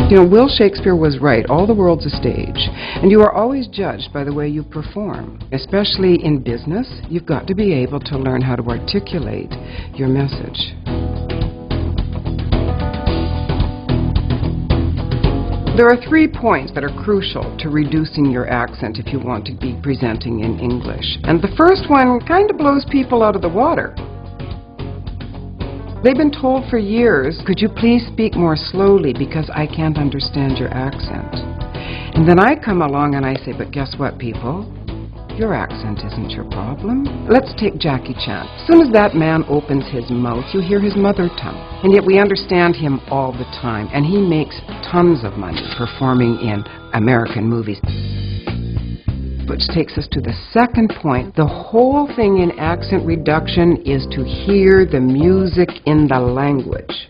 You know, Will Shakespeare was right. All the world's a stage. And you are always judged by the way you perform. Especially in business, you've got to be able to learn how to articulate your message. There are 3 points that are crucial to reducing your accent if you want to be presenting in English. And the first one kind of blows people out of the water. They've been told for years, could you please speak more slowly because I can't understand your accent. And then I come along and I say, but guess what, people? Your accent isn't your problem. Let's take Jackie Chan. As soon as that man opens his mouth, you hear his mother tongue. And yet we understand him all the time. And he makes tons of money performing in American movies. Which takes us to the second point. The whole thing in accent reduction is to hear the music in the language.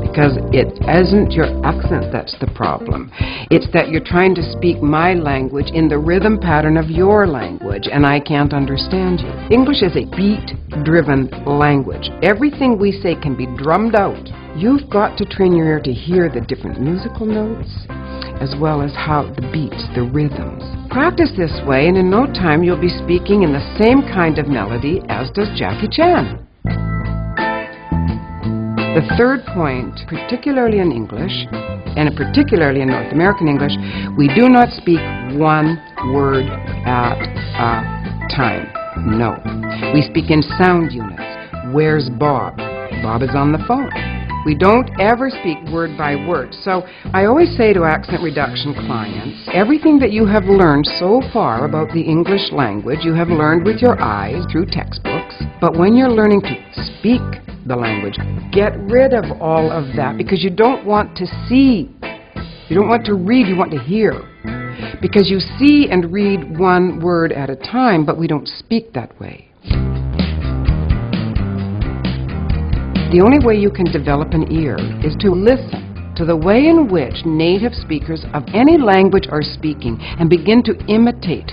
Because it isn't your accent that's the problem. It's that you're trying to speak my language in the rhythm pattern of your language, and I can't understand you. English is a beat-driven language. Everything we say can be drummed out. You've got to train your ear to hear the different musical notes, as well as how the beats, the rhythms. Practice this way, and in no time you'll be speaking in the same kind of melody as does Jackie Chan. The third point, particularly in English, and particularly in North American English, we do not speak one word at a time. No. We speak in sound units. Where's Bob? Bob is on the phone. We don't ever speak word by word. So I always say to accent reduction clients, everything that you have learned so far about the English language, you have learned with your eyes through textbooks. But when you're learning to speak the language, get rid of all of that, because you don't want to see. You don't want to read, you want to hear. Because you see and read one word at a time, but we don't speak that way. The only way you can develop an ear is to listen to the way in which native speakers of any language are speaking and begin to imitate.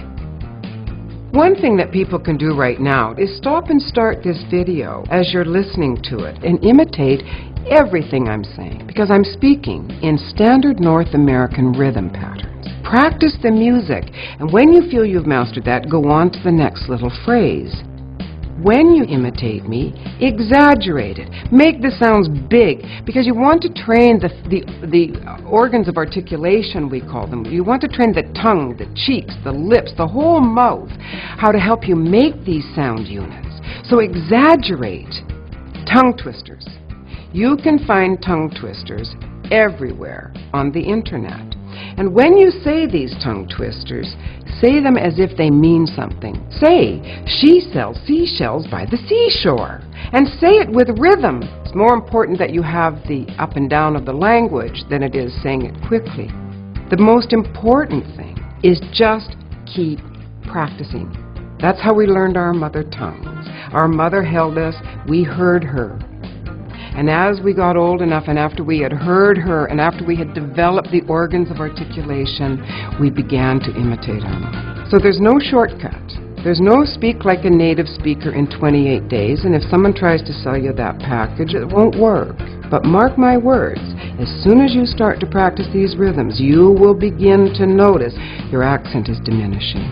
One thing that people can do right now is stop and start this video as you're listening to it and imitate everything I'm saying, because I'm speaking in standard North American rhythm patterns. Practice the music, and when you feel you've mastered that, go on to the next little phrase. When you imitate me, exaggerate it. Make the sounds big, because you want to train the organs of articulation, we call them. You want to train the tongue, the cheeks, the lips, the whole mouth, how to help you make these sound units. So exaggerate. Tongue twisters. You can find tongue twisters everywhere on the internet. And when you say these tongue twisters, say them as if they mean something. Say, she sells seashells by the seashore. And say it with rhythm. It's more important that you have the up and down of the language than it is saying it quickly. The most important thing is just keep practicing. That's how we learned our mother tongues. Our mother held us, we heard her. And as we got old enough, and after we had heard her, and after we had developed the organs of articulation, we began to imitate our mother. So there's no shortcut. There's no speak like a native speaker in 28 days, and if someone tries to sell you that package, it won't work. But mark my words, as soon as you start to practice these rhythms, you will begin to notice your accent is diminishing.